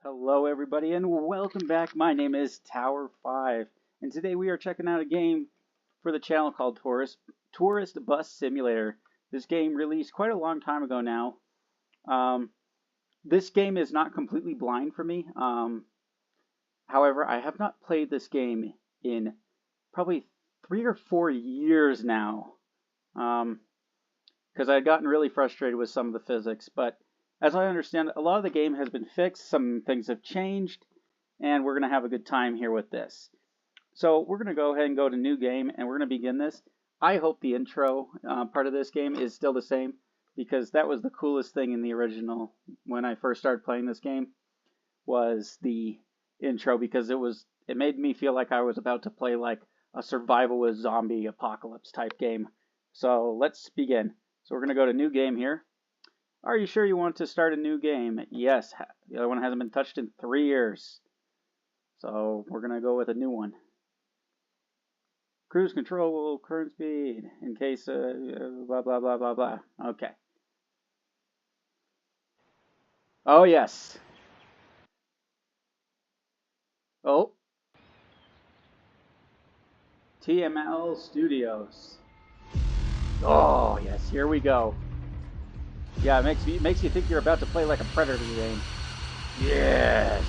Hello everybody and welcome back. My name is Tower 5 and today we are checking out a game for the channel called Tourist Bus Simulator. This game released quite a long time ago now. This game is not completely blind for me. However, I have not played this game in probably 3 or 4 years now. Because I had gotten really frustrated with some of the physics, but as I understand it, a lot of the game has been fixed, some things have changed, and we're going to have a good time here with this. So we're going to go ahead and go to new game, and we're going to begin this. I hope the intro part of this game is still the same, because that was the coolest thing in the original when I first started playing this game, was the intro, because it made me feel like I was about to play like a survivalist zombie apocalypse type game. So let's begin. So we're going to go to new game here. Are you sure you want to start a new game? Yes. The other one hasn't been touched in 3 years. So we're going to go with a new one. Cruise control, current speed, in case blah, blah, blah, blah, blah. Okay. Oh, yes. Oh. TML Studios. Oh, yes. Here we go. Yeah, it makes you think you're about to play like a Predator game. Yes!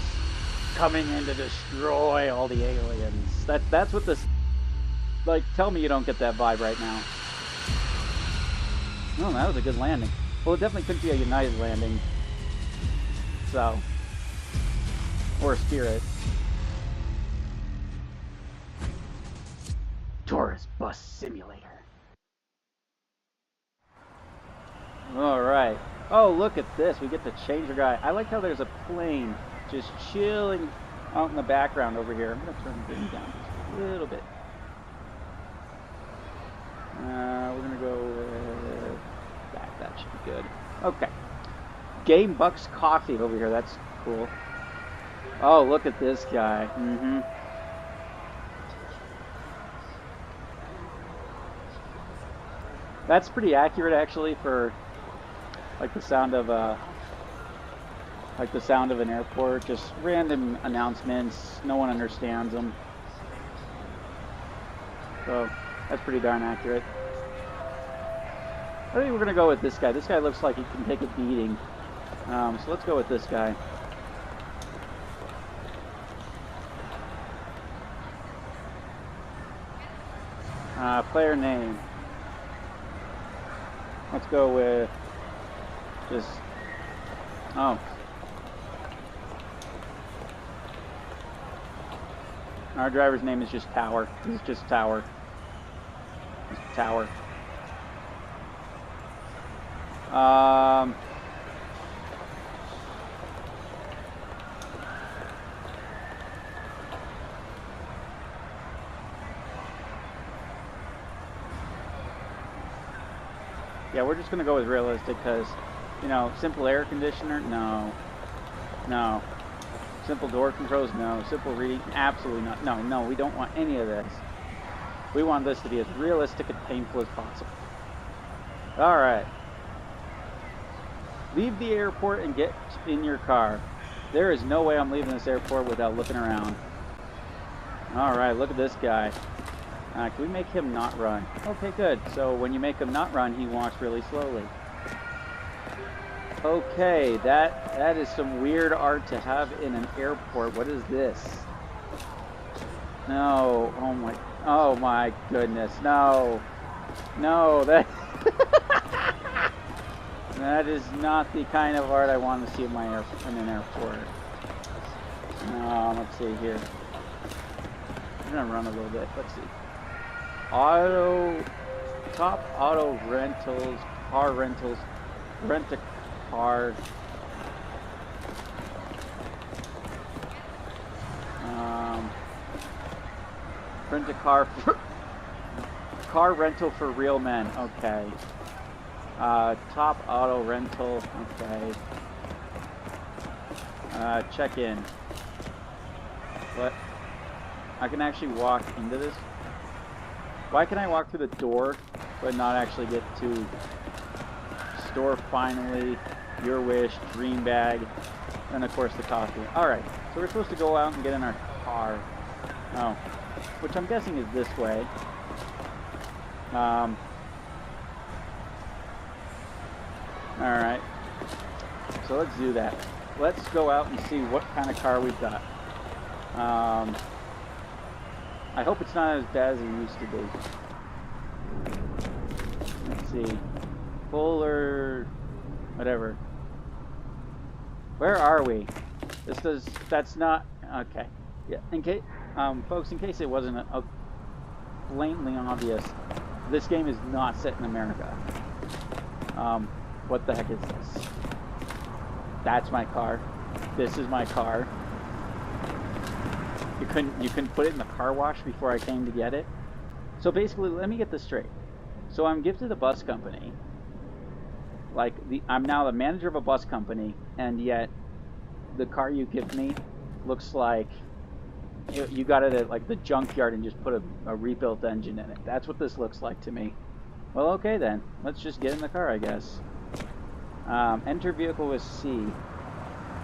Coming in to destroy all the aliens. That's what this... Like, tell me you don't get that vibe right now. Oh, that was a good landing. Well, it definitely couldn't be a United landing. So... Or a Spirit. Tourist Bus Simulator. Alright. Oh, look at this. We get to change our guy. I like how there's a plane just chilling out in the background over here. I'm going to turn the game down just a little bit. We're going to go back. That should be good. Okay. Game Bucks Coffee over here. That's cool. Oh, look at this guy. That's pretty accurate, actually, for... like the sound of an airport, just random announcements. No one understands them. So that's pretty darn accurate. I think we're gonna go with this guy. This guy looks like he can take a beating. So let's go with this guy. Player name. Let's go with just... oh. Our driver's name is just Tower. He's just Tower. Just Tower. Yeah, we're just going to go with realistic because, you know, simple air conditioner? No. No. Simple door controls? No. Simple reading? Absolutely not. No, no, we don't want any of this. We want this to be as realistic and painful as possible. Alright. Leave the airport and get in your car. There is no way I'm leaving this airport without looking around. Alright, look at this guy. Can we make him not run? Okay, good. So when you make him not run, he walks really slowly. Okay, that is some weird art to have in an airport. What is this? No. Oh my goodness. No. No, that that is not the kind of art I want to see in an airport. Let's see here. I'm gonna run a little bit. Let's see. Top auto rentals, car rentals, rent a car. Rent a car for car rental for real men. Okay. Top auto rental. Okay. Check in. What? I can actually walk into this. Why can I walk through the door but not actually get to store finally, your wish, dream bag? And of course the coffee. Alright, so we're supposed to go out and get in our car. Oh, which I'm guessing is this way. Alright, so let's do that. Let's go out and see what kind of car we've got. I hope it's not as bad as it used to be. Let's see. Full or whatever. Where are we? That's not, okay. Yeah, in case, folks, in case it wasn't blatantly obvious, this game is not set in America. What the heck is this? That's my car. This is my car. You couldn't put it in the car wash before I came to get it? So basically, let me get this straight. So I'm gifted a bus company. Like, I'm now the manager of a bus company, and yet the car you give me looks like you got it at like the junkyard and just put a rebuilt engine in it. That's what this looks like to me. Well, okay then. Let's just get in the car, I guess. Enter vehicle with C.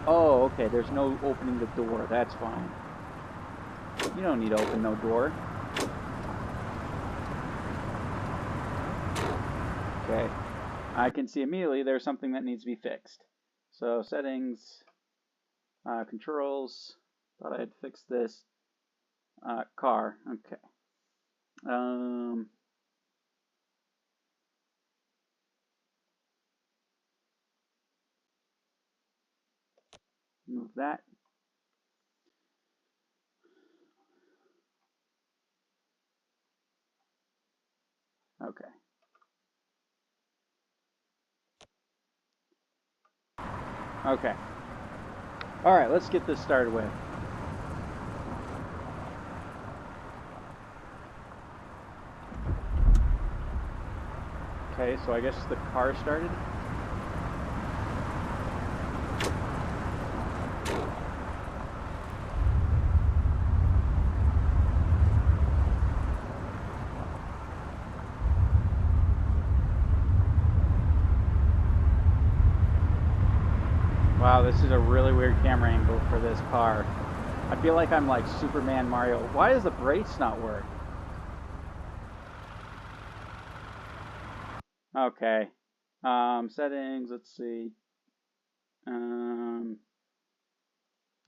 Oh, okay. There's no opening the door. That's fine. You don't need to open no door. Okay. I can see immediately there's something that needs to be fixed. So settings, controls. Thought I had fixed this. Car. Okay. Move that. Okay. Okay. Alright, let's get this started with. Okay, so I guess the car started. Wow, this is a really weird camera angle for this car. I feel like I'm like Superman Mario. Why does the brakes not work? Okay. Settings, let's see.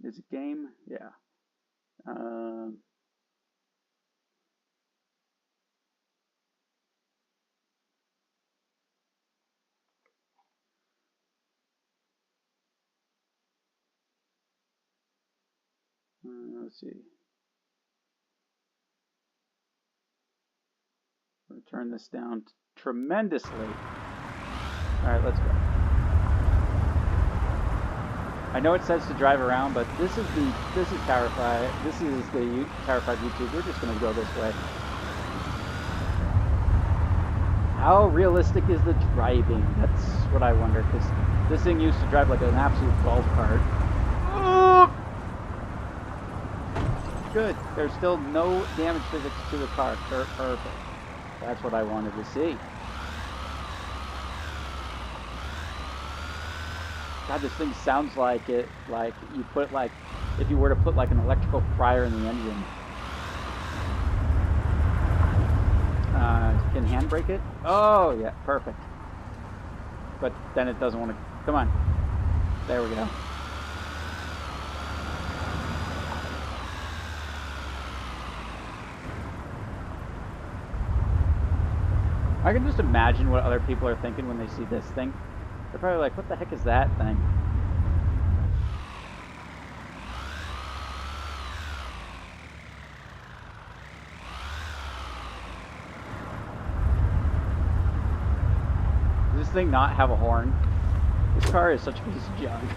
Is it game? Yeah. Let's see. I'm going to turn this down tremendously. Alright, let's go. I know it says to drive around, but this is Terrified. This is the Terrified YouTube. We're just going to go this way. How realistic is the driving? That's what I wonder, because this thing used to drive like an absolute golf cart. Oh! Good. There's still no damage physics to the car. Perfect. That's what I wanted to see. God, this thing sounds like it, like you put like, if you were to put like an electrical fryer in the engine. Can handbrake it? Oh, yeah, perfect. But then it doesn't want to, come on. There we go. I can just imagine what other people are thinking when they see this thing. They're probably like, what the heck is that thing? Does this thing not have a horn? This car is such a piece of junk.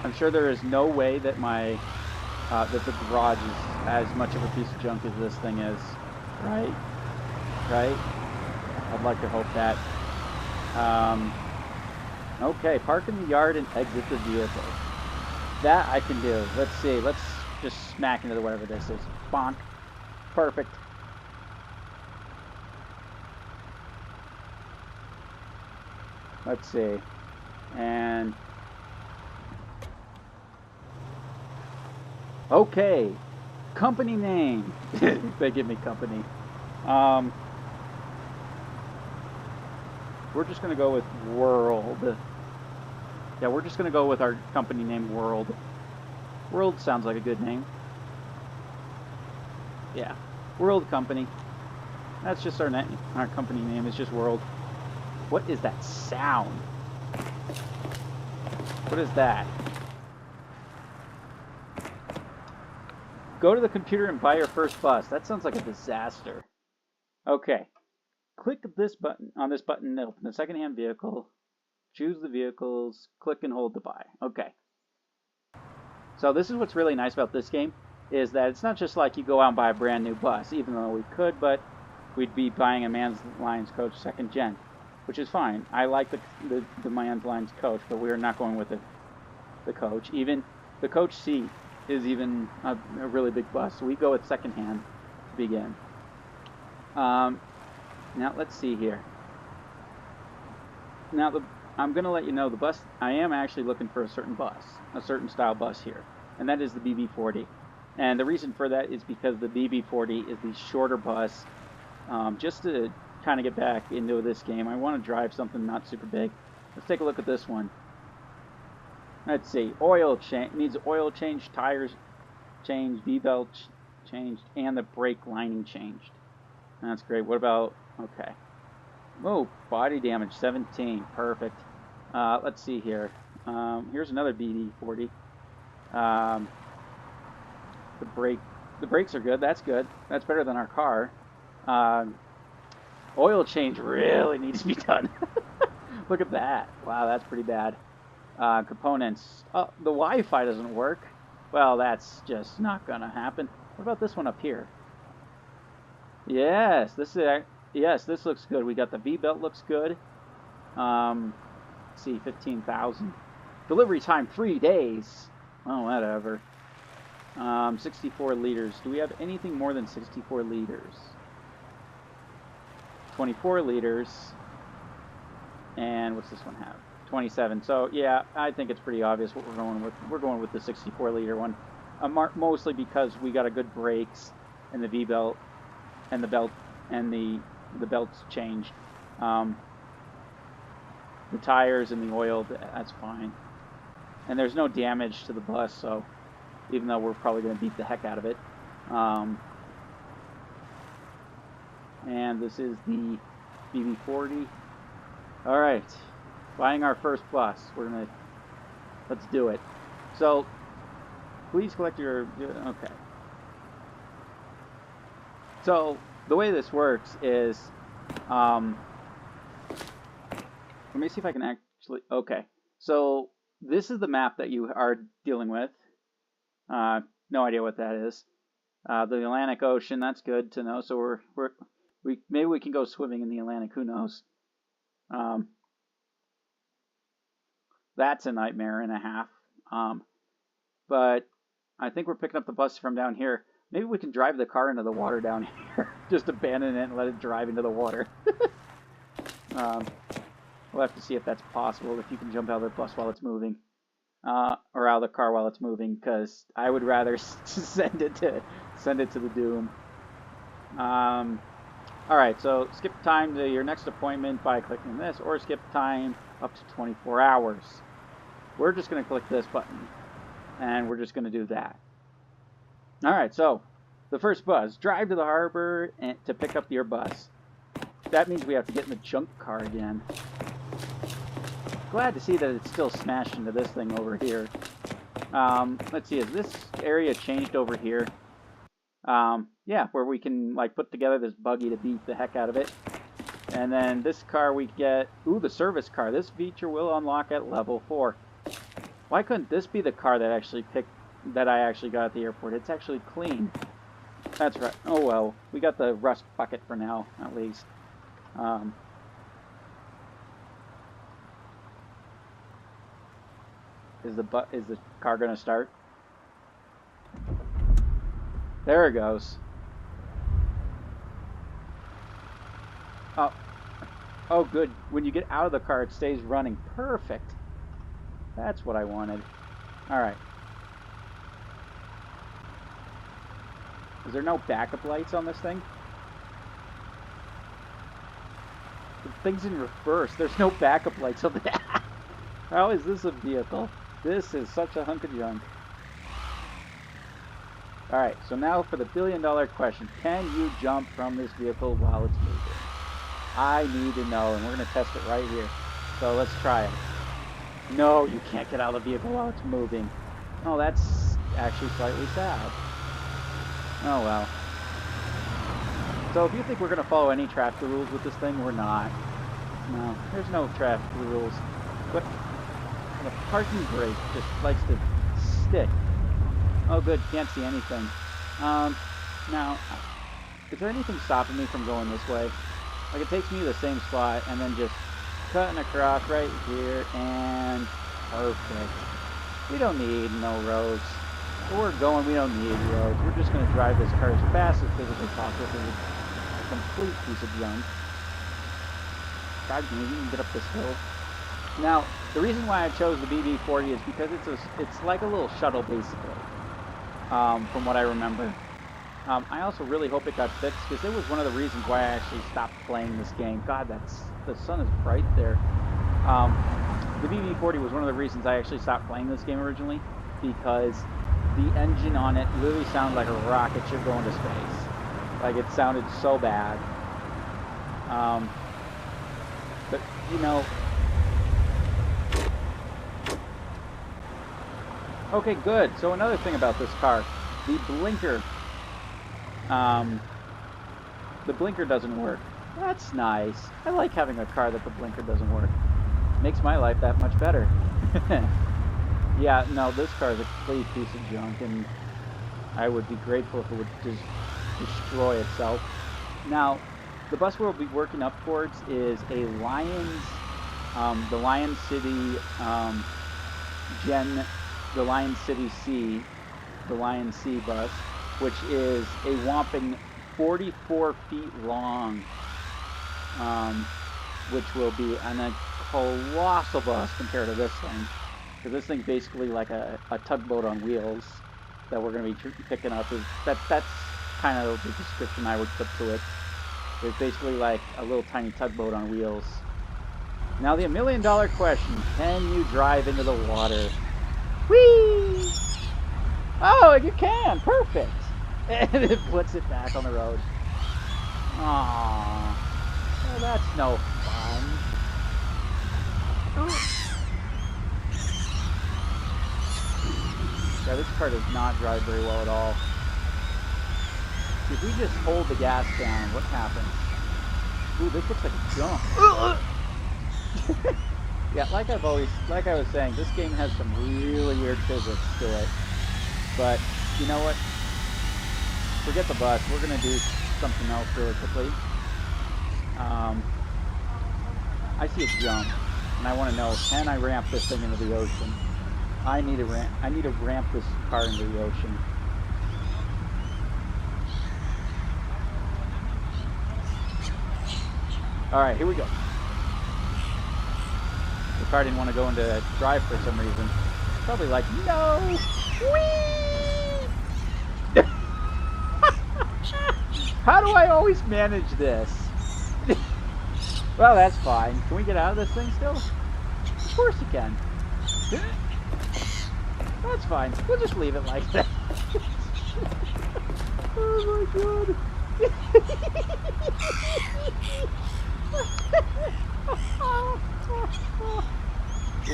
I'm sure there is no way that my that the garage is as much of a piece of junk as this thing is, right? Right? I'd like to hope that. Okay, park in the yard and exit the vehicle. That I can do. Let's see. Let's just smack into whatever this is. Bonk. Perfect. Let's see. And okay, company name. They give me company. We're just gonna go with World. Yeah, we're just gonna go with our company name, World. World sounds like a good name. Yeah, World Company. That's just our name. Our company name is just World. What is that sound? What is that? Go to the computer and buy your first bus. That sounds like a disaster. Okay. Click this button on this button to open the secondhand vehicle. Choose the vehicles. Click and hold to buy. Okay. So this is what's really nice about this game, is that it's not just like you go out and buy a brand new bus, even though we could, but we'd be buying a Mans Lions coach 2nd gen, which is fine. I like the Mans Lions coach, but we are not going with the coach. Even the coach seat is even a really big bus, so we go with secondhand to begin. Now let's see here. Now I'm going to let you know the bus, I am actually looking for a certain bus, a certain style bus here, and that is the BB40. And the reason for that is because the BB40 is the shorter bus. Just to kind of get back into this game, I want to drive something not super big. Let's take a look at this one. Let's see, oil change, needs oil change, tires changed, V-belt changed, and the brake lining changed. That's great. What about, okay. Oh, body damage 17, perfect. Let's see here. Here's another BB40. The brakes are good. That's good. That's better than our car. Oil change really needs to be done. Look at that. Wow, that's pretty bad. Components. Oh, the Wi-Fi doesn't work. Well, that's just not gonna happen. What about this one up here? Yes, this looks good. We got the V-belt looks good. Let's see, 15,000. Delivery time 3 days. Oh, whatever. 64 liters. Do we have anything more than 64 liters? 24 liters. And what's this one have? 27. So yeah, I think it's pretty obvious what we're going with. We're going with the 64 liter one. Mostly because we got a good brakes and the V-belt and the belt and the belts changed. The tires and the oil, that's fine. And there's no damage to the bus, so even though we're probably going to beat the heck out of it. And this is the BB40. All right, buying our first bus. Let's do it. So please collect your, okay. So the way this works is, let me see if I can actually, okay. So this is the map that you are dealing with. No idea what that is. The Atlantic Ocean, that's good to know. So maybe we can go swimming in the Atlantic, who knows. That's a nightmare and a half. But I think we're picking up the bus from down here. Maybe we can drive the car into the water down here. Just abandon it and let it drive into the water. We'll have to see if that's possible, if you can jump out of the bus while it's moving. Or out of the car while it's moving, because I would rather send it to the doom. Alright, so skip time to your next appointment by clicking this, or skip time up to 24 hours. We're just going to click this button, and we're just going to do that. Alright, so the first bus, drive to the harbor to pick up your bus. That means we have to get in the junk car again. Glad to see that it's still smashed into this thing over here. Let's see, has this area changed over here? Yeah, where we can like put together this buggy to beat the heck out of it. And then this car we get, ooh, the service car. This feature will unlock at level 4. Why couldn't this be the car that I actually got at the airport? It's actually clean. That's right. Oh well, we got the rust bucket for now, at least. Is the car gonna start? There it goes. Oh, Oh, good. When you get out of the car, it stays running. Perfect. That's what I wanted. All right. Is there no backup lights on this thing? The thing's in reverse. There's no backup lights on that. How is this a vehicle? This is such a hunk of junk. All right, so now for the billion-dollar question. Can you jump from this vehicle while it's moving? I need to know, and we're going to test it right here. So let's try it. No, you can't get out of the vehicle while it's moving. Oh, that's actually slightly sad. Oh, well. So if you think we're going to follow any traffic rules with this thing, we're not. No, there's no traffic rules. But the parking brake just likes to stick. Oh, good. Can't see anything. Now, is there anything stopping me from going this way? Like, it takes me to the same spot and then just cutting across right here and perfect. We don't need no roads. Where we're going, we don't need roads. We're just going to drive this car as fast as physically possible because it's a complete piece of junk. God, can you even get up this hill? Now, the reason why I chose the BB40 is because it's like a little shuttle, basically. From what I remember. I also really hope it got fixed because it was one of the reasons why I actually stopped playing this game. God, the sun is bright there. The BB40 was one of the reasons I actually stopped playing this game originally because the engine on it literally sounded like a rocket ship going to space. Like, it sounded so bad. But, you know... Okay, good. So another thing about this car, the blinker doesn't work. That's nice. I like having a car that the blinker doesn't work. Makes my life that much better. Yeah, no, this car is a complete piece of junk, and I would be grateful if it would just destroy itself. Now, the bus we'll be working up towards is a Lions, the Lion City the Lion City C, the Lion C bus, which is a whopping 44 feet long, which will be a colossal bus compared to this thing, because this thing's basically like a tugboat on wheels that we're going to be picking up. That's kind of the description I would put to it. It's basically like a little tiny tugboat on wheels. Now the $1 million question, can you drive into the water? Whee! Oh, you can! Perfect! And it puts it back on the road. Aww. Well, that's no fun. Yeah, this car does not drive very well at all. If we just hold the gas down, what happens? Ooh, this looks like a jump. Yeah, like I was saying, this game has some really weird physics to it. But, you know what? Forget the bus. We're going to do something else really quickly. I see a jump, and I want to know, can I ramp this thing into the ocean? I need to ramp this car into the ocean. Alright, here we go. The car didn't want to go into drive for some reason. Probably like, no! Whee! How do I always manage this? Well, that's fine. Can we get out of this thing still? Of course you can. That's fine. We'll just leave it like that. Oh my god.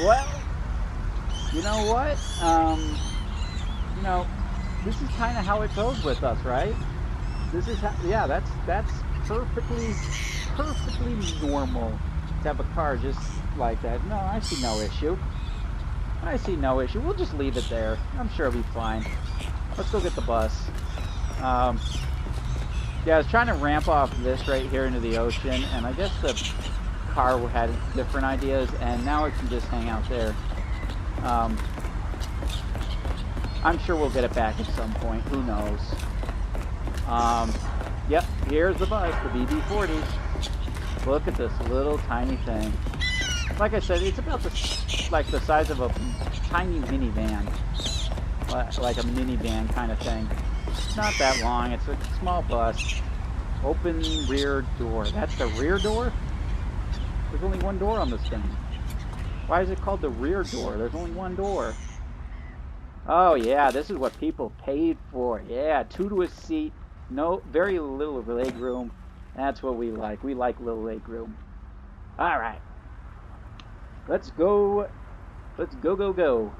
Well, you know what? You know, this is kind of how it goes with us, right? This is how, yeah, that's perfectly normal to have a car just like that. No, I see no issue. I see no issue. We'll just leave it there. I'm sure it'll be fine. Let's go get the bus. Yeah, I was trying to ramp off this right here into the ocean, and I guess the car had different ideas, and now it can just hang out there. I'm sure we'll get it back at some point. Who knows? Yep, here's the bus, the BB40. Look at this little tiny thing. Like I said, it's about like the size of a tiny minivan. Like a minivan kind of thing. It's not that long. It's a small bus. Open rear door. That's the rear door? There's only one door on this thing. Why is it called the rear door? There's only one door. Oh yeah, this is what people paid for. Yeah, 2 to a seat. No, very little leg room. That's what we like. We like little leg room. All right. Let's go. Let's go, go, go.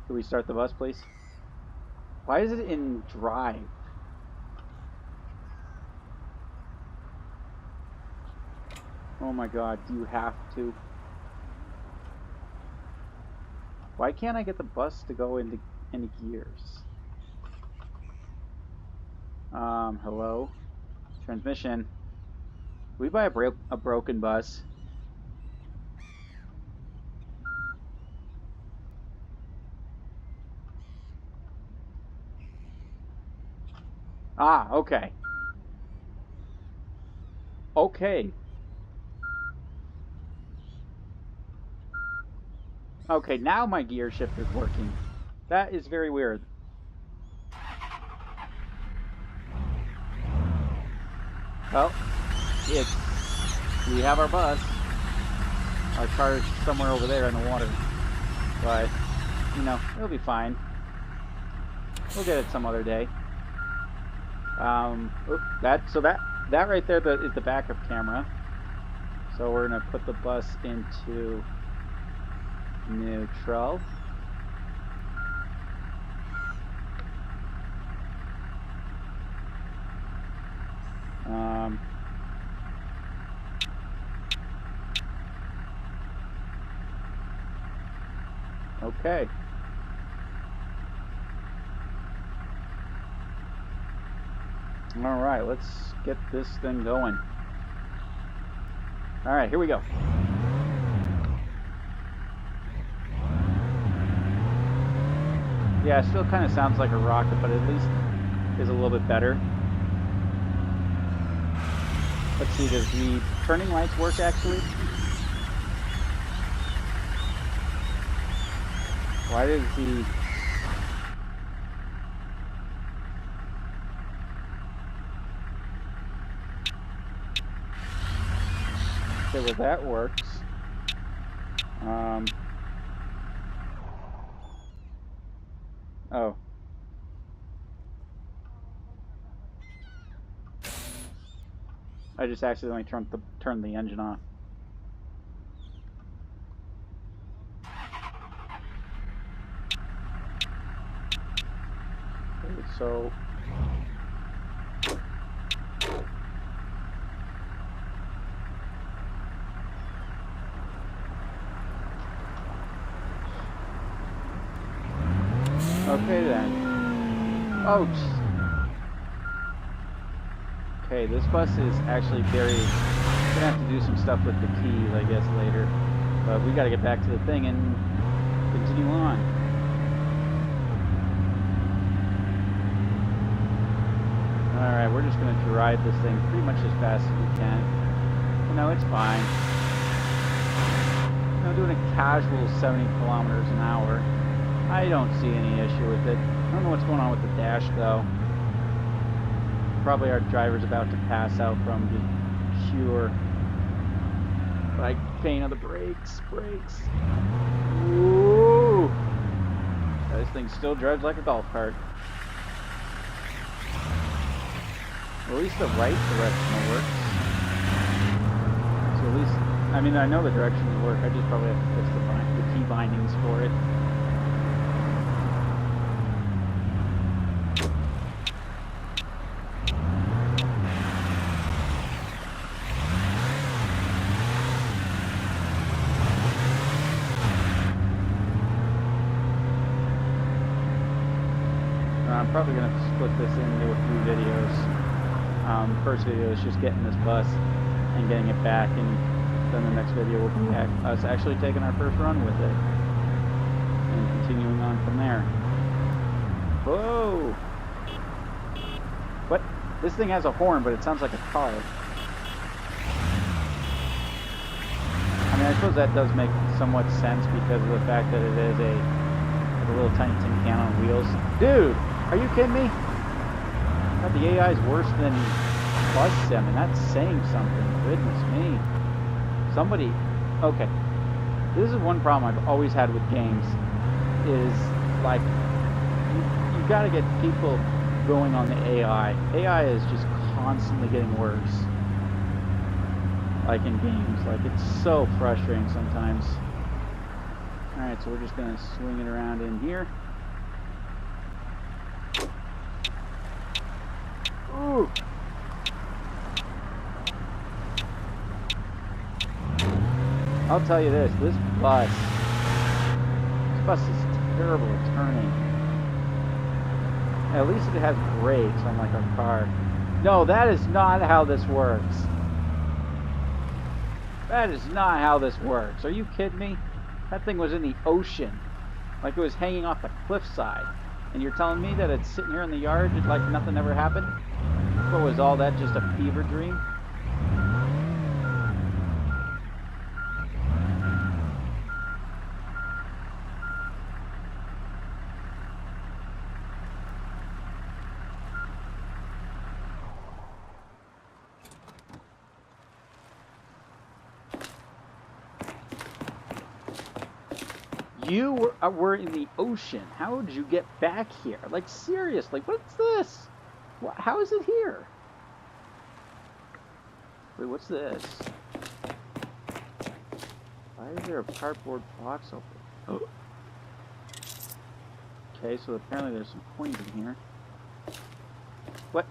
Can we start the bus, please? Why is it in drive? Oh my god, do you have to? Why can't I get the bus to go into any gears? Hello? Transmission. We buy a broken bus. Ah, okay. Okay. Okay, now my gear shift is working. That is very weird. Well, we have our bus. Our car is somewhere over there in the water. But, you know, it'll be fine. We'll get it some other day. That right there is the backup camera. So we're gonna put the bus into neutral. Okay. All right, let's get this thing going. All right, here we go. Yeah, it still kind of sounds like a rocket, but at least is a little bit better. Let's see, does the turning lights work actually? Why does the... Okay, well that works. Oh. I just accidentally turned the engine off. Okay, so okay then. Oh. Okay, this bus is actually very... We're gonna have to do some stuff with the keys, I guess, later. But we gotta get back to the thing and continue on. Alright, we're just gonna drive this thing pretty much as fast as we can. You know, it's fine. You know, doing a casual 70 kilometers an hour. I don't see any issue with it. I don't know what's going on with the dash, though. Probably our driver's about to pass out from the pure like pain of the brakes. Ooh! This thing still drives like a golf cart. Well, at least the right directional works. So at least, I mean, I know the directions work. I just probably have to fix the key bindings for it. I'm probably going to split this into a few videos. First video is just getting this bus and getting it back, and then the next video will be us actually taking our first run with it and continuing on from there. Whoa! What? This thing has a horn, but it sounds like a car. I mean, I suppose that does make somewhat sense because of the fact that it is a little tiny tin can on wheels. Dude, are you kidding me? God, the AI is worse than Bus Sim, and that's saying something. Goodness me. Somebody... Okay. This is one problem I've always had with games, is, like, you gotta get people going on the AI. AI is just constantly getting worse. Like in games. Like, it's so frustrating sometimes. Alright, so we're just gonna swing it around in here. Ooh! I'll tell you this bus is terrible at turning. At least it has brakes, unlike our car. No, that is not how this works. That is not how this works. Are you kidding me? That thing was in the ocean. Like it was hanging off the cliffside. And you're telling me that it's sitting here in the yard like nothing ever happened? What was all that, just a fever dream? You were in the ocean. How did you get back here? Like, seriously, what's this? How is it here? Wait, what's this? Why is there a cardboard box open? Oh. Okay, so apparently there's some coins in here. What?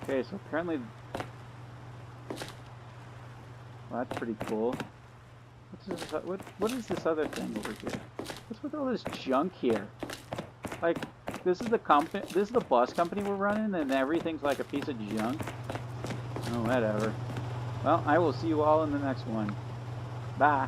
Okay, so apparently... Well, that's pretty cool. What is this other thing over here? What's with all this junk here? Like, this is the bus company we're running, and everything's like a piece of junk. Oh, whatever. Well, I will see you all in the next one. Bye.